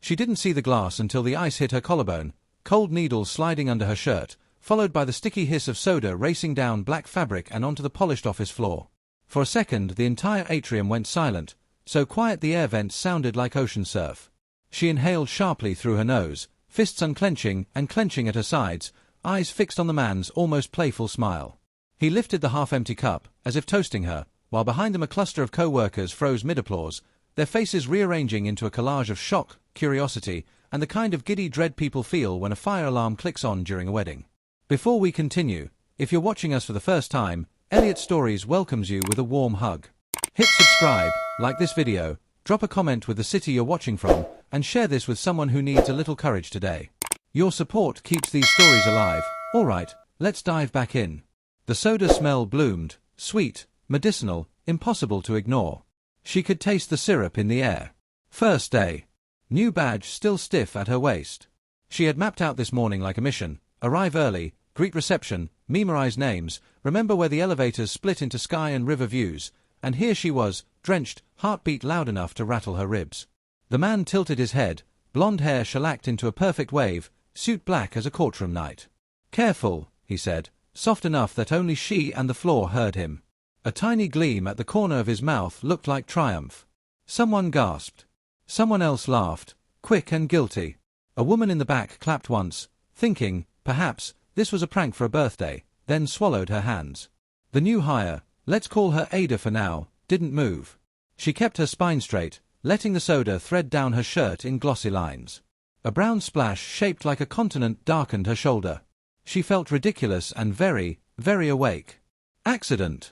She didn't see the glass until the ice hit her collarbone, cold needles sliding under her shirt, followed by the sticky hiss of soda racing down black fabric and onto the polished office floor. For a second the entire atrium went silent, so quiet the air vents sounded like ocean surf. She inhaled sharply through her nose, fists unclenching and clenching at her sides, eyes fixed on the man's almost playful smile. He lifted the half-empty cup, as if toasting her, while behind them a cluster of co-workers froze mid-applause, their faces rearranging into a collage of shock, curiosity, and the kind of giddy dread people feel when a fire alarm clicks on during a wedding. Before we continue, if you're watching us for the first time, Elliot Stories welcomes you with a warm hug. Hit subscribe, like this video, drop a comment with the city you're watching from, and share this with someone who needs a little courage today. Your support keeps these stories alive. Alright, let's dive back in. The soda smell bloomed, sweet, medicinal, impossible to ignore. She could taste the syrup in the air. First day. New badge still stiff at her waist. She had mapped out this morning like a mission: arrive early, greet reception, memorize names, remember where the elevators split into sky and river views, and here she was, drenched, heartbeat loud enough to rattle her ribs. The man tilted his head, blonde hair shellacked into a perfect wave, suit black as a courtroom night. Careful, he said, soft enough that only she and the floor heard him. A tiny gleam at the corner of his mouth looked like triumph. Someone gasped. Someone else laughed, quick and guilty. A woman in the back clapped once, thinking, perhaps, this was a prank for a birthday, then swallowed her hands. The new hire, let's call her Ada for now, didn't move. She kept her spine straight, letting the soda thread down her shirt in glossy lines. A brown splash shaped like a continent darkened her shoulder. She felt ridiculous and very, very awake. Accident?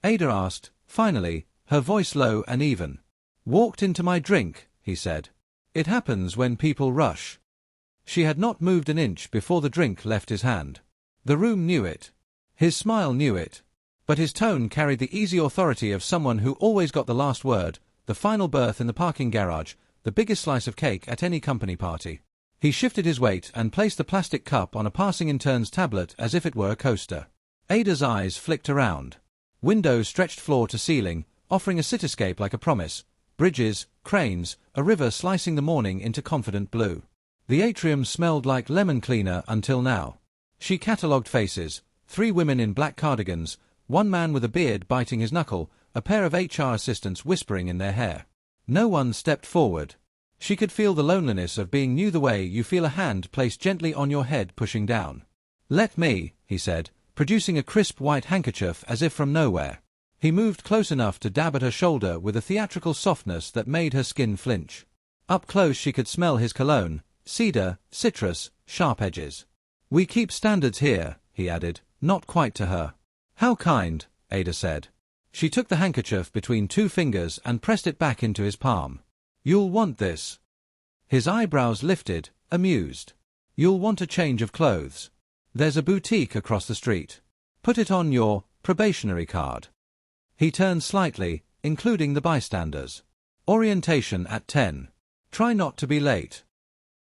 Ada asked, finally, her voice low and even. Walked into my drink, he said. It happens when people rush. She had not moved an inch before the drink left his hand. The room knew it. His smile knew it. But his tone carried the easy authority of someone who always got the last word, the final berth in the parking garage, the biggest slice of cake at any company party. He shifted his weight and placed the plastic cup on a passing intern's tablet as if it were a coaster. Ada's eyes flicked around. Windows stretched floor to ceiling, offering a cityscape like a promise. Bridges, cranes, a river slicing the morning into confident blue. The atrium smelled like lemon cleaner until now. She catalogued faces: 3 women in black cardigans, 1 man with a beard biting his knuckle, a pair of HR assistants whispering in their hair. No one stepped forward. She could feel the loneliness of being new the way you feel a hand placed gently on your head pushing down. Let me, he said, producing a crisp white handkerchief as if from nowhere. He moved close enough to dab at her shoulder with a theatrical softness that made her skin flinch. Up close she could smell his cologne: cedar, citrus, sharp edges. We keep standards here, he added, not quite to her. How kind, Ada said. She took the handkerchief between 2 fingers and pressed it back into his palm. You'll want this. His eyebrows lifted, amused. You'll want a change of clothes. There's a boutique across the street. Put it on your probationary card. He turned slightly, including the bystanders. Orientation at 10. Try not to be late.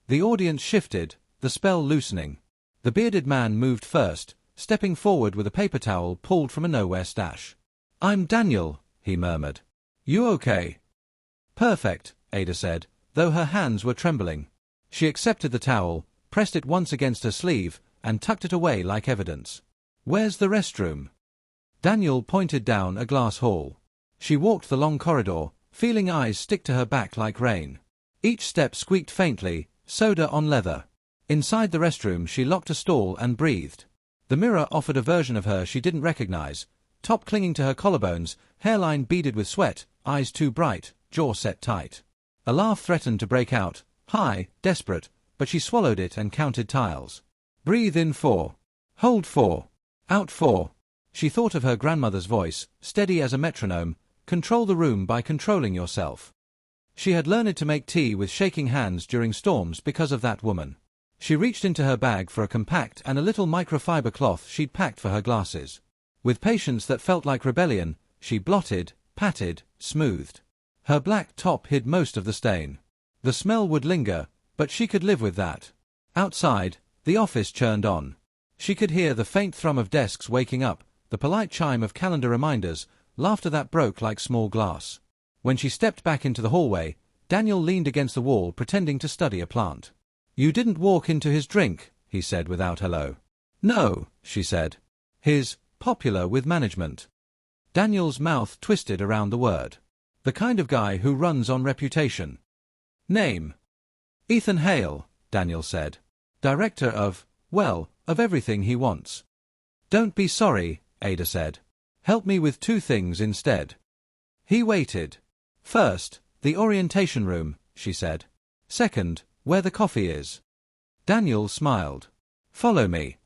The audience shifted, the spell loosening. The bearded man moved first, stepping forward with a paper towel pulled from a nowhere stash. I'm Daniel, he murmured. You okay? Perfect, Ada said, though her hands were trembling. She accepted the towel, pressed it once against her sleeve, and tucked it away like evidence. Where's the restroom? Daniel pointed down a glass hall. She walked the long corridor, feeling eyes stick to her back like rain. Each step squeaked faintly, soda on leather. Inside the restroom she locked a stall and breathed. The mirror offered a version of her she didn't recognize, top clinging to her collarbones, hairline beaded with sweat, eyes too bright, jaw set tight. A laugh threatened to break out, high, desperate, but she swallowed it and counted tiles. Breathe in 4. Hold 4. Out 4. She thought of her grandmother's voice, steady as a metronome: control the room by controlling yourself. She had learned to make tea with shaking hands during storms because of that woman. She reached into her bag for a compact and a little microfiber cloth she'd packed for her glasses. With patience that felt like rebellion, she blotted, patted, smoothed. Her black top hid most of the stain. The smell would linger, but she could live with that. Outside, the office churned on. She could hear the faint thrum of desks waking up, the polite chime of calendar reminders, laughter that broke like small glass. When she stepped back into the hallway, Daniel leaned against the wall pretending to study a plant. You didn't walk into his drink, he said without hello. No, she said. His popular with management. Daniel's mouth twisted around the word. The kind of guy who runs on reputation. Name. Ethan Hale, Daniel said. Director of, well, of everything he wants. Don't be sorry, Ada said. Help me with 2 things instead. He waited. First, the orientation room, she said. Second, where the coffee is. Daniel smiled. Follow me.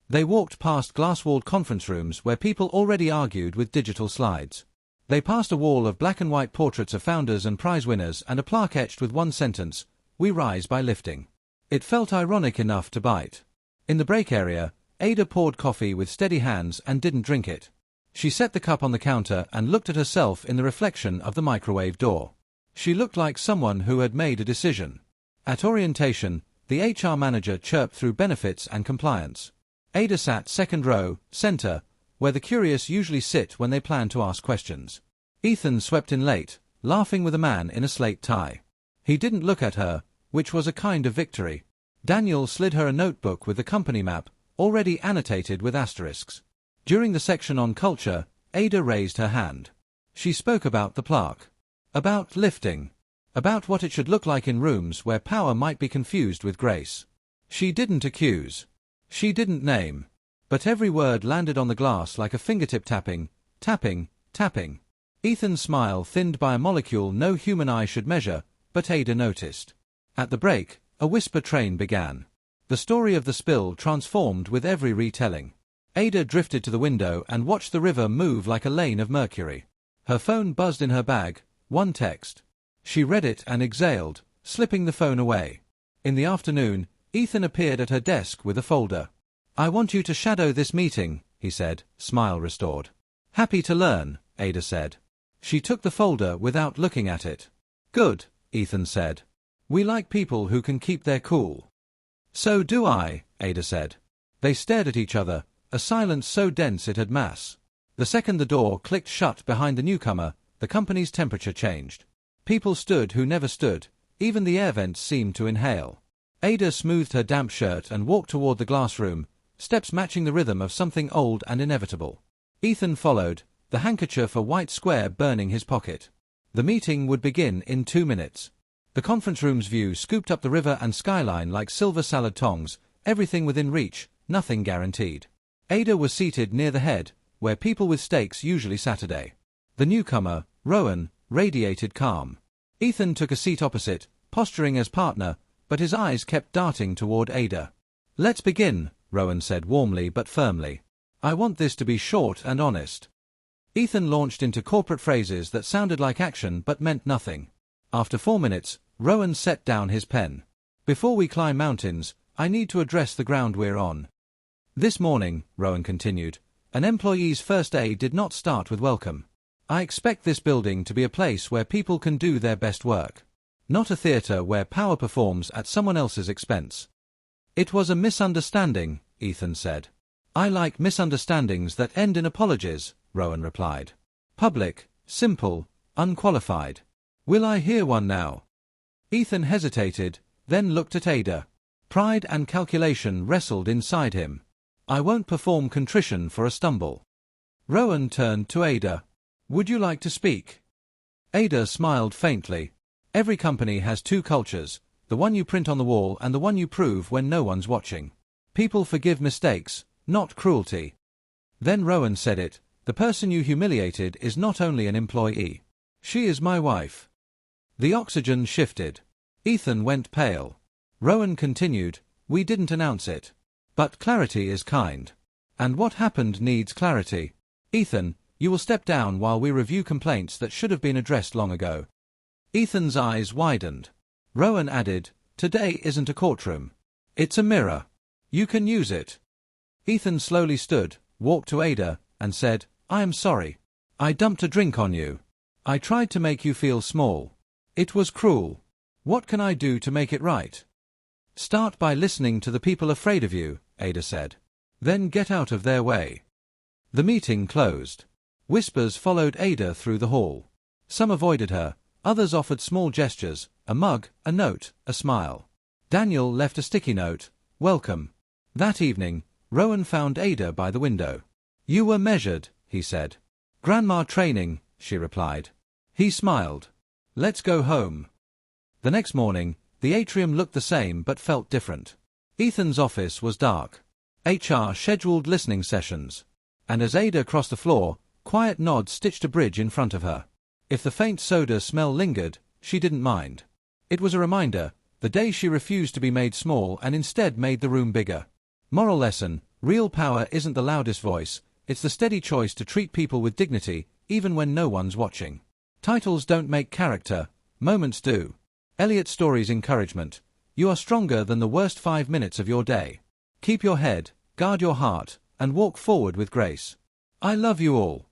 They walked past glass-walled conference rooms where people already argued with digital slides. They passed a wall of black and white portraits of founders and prize winners and a plaque etched with one sentence, "We rise by lifting." It felt ironic enough to bite. In the break area, Ada poured coffee with steady hands and didn't drink it. She set the cup on the counter and looked at herself in the reflection of the microwave door. She looked like someone who had made a decision. At orientation, the HR manager chirped through benefits and compliance. Ada sat second row, center, where the curious usually sit when they plan to ask questions. Ethan swept in late, laughing with a man in a slate tie. He didn't look at her, which was a kind of victory. Daniel slid her a notebook with the company map, already annotated with asterisks. During the section on culture, Ada raised her hand. She spoke about the plaque. About lifting. About what it should look like in rooms where power might be confused with grace. She didn't accuse. She didn't name. But every word landed on the glass like a fingertip tapping, tapping, tapping. Ethan's smile thinned by a molecule no human eye should measure, but Ada noticed. At the break, a whisper train began. The story of the spill transformed with every retelling. Ada drifted to the window and watched the river move like a lane of mercury. Her phone buzzed in her bag, one text. She read it and exhaled, slipping the phone away. In the afternoon, Ethan appeared at her desk with a folder. I want you to shadow this meeting, he said, smile restored. Happy to learn, Ada said. She took the folder without looking at it. Good, Ethan said. We like people who can keep their cool. So do I, Ada said. They stared at each other, a silence so dense it had mass. The second the door clicked shut behind the newcomer, the company's temperature changed. People stood who never stood, even the air vents seemed to inhale. Ada smoothed her damp shirt and walked toward the glass room, steps matching the rhythm of something old and inevitable. Ethan followed, the handkerchief a white square burning his pocket. The meeting would begin in 2 minutes. The conference room's view scooped up the river and skyline like silver salad tongs, everything within reach, nothing guaranteed. Ada was seated near the head, where people with stakes usually Saturday. The newcomer, Rowan, radiated calm. Ethan took a seat opposite, posturing as partner, but his eyes kept darting toward Ada. Let's begin, Rowan said warmly but firmly. I want this to be short and honest. Ethan launched into corporate phrases that sounded like action but meant nothing. After 4 minutes, Rowan set down his pen. Before we climb mountains, I need to address the ground we're on. This morning, Rowan continued, an employee's first day did not start with welcome. I expect this building to be a place where people can do their best work. Not a theater where power performs at someone else's expense. It was a misunderstanding, Ethan said. I like misunderstandings that end in apologies, Rowan replied. Public, simple, unqualified. Will I hear one now? Ethan hesitated, then looked at Ada. Pride and calculation wrestled inside him. I won't perform contrition for a stumble. Rowan turned to Ada. Would you like to speak? Ada smiled faintly. Every company has 2 cultures, the one you print on the wall and the one you prove when no one's watching. People forgive mistakes, not cruelty. Then Rowan said it, the person you humiliated is not only an employee. She is my wife. The oxygen shifted. Ethan went pale. Rowan continued, we didn't announce it. But clarity is kind. And what happened needs clarity. Ethan, you will step down while we review complaints that should have been addressed long ago. Ethan's eyes widened. Rowan added, today isn't a courtroom. It's a mirror. You can use it. Ethan slowly stood, walked to Ada, and said, I am sorry. I dumped a drink on you. I tried to make you feel small. It was cruel. What can I do to make it right? Start by listening to the people afraid of you, Ada said. Then get out of their way. The meeting closed. Whispers followed Ada through the hall. Some avoided her, others offered small gestures, a mug, a note, a smile. Daniel left a sticky note, "Welcome." That evening, Rowan found Ada by the window. "You were measured," he said. "Grandma training," she replied. He smiled. "Let's go home." The next morning, the atrium looked the same but felt different. Ethan's office was dark. HR scheduled listening sessions. And as Ada crossed the floor, quiet nods stitched a bridge in front of her. If the faint soda smell lingered, she didn't mind. It was a reminder, the day she refused to be made small and instead made the room bigger. Moral lesson: real power isn't the loudest voice, it's the steady choice to treat people with dignity, even when no one's watching. Titles don't make character, moments do. Elliot Stories encouragement: you are stronger than the worst 5 minutes of your day. Keep your head, guard your heart, and walk forward with grace. I love you all.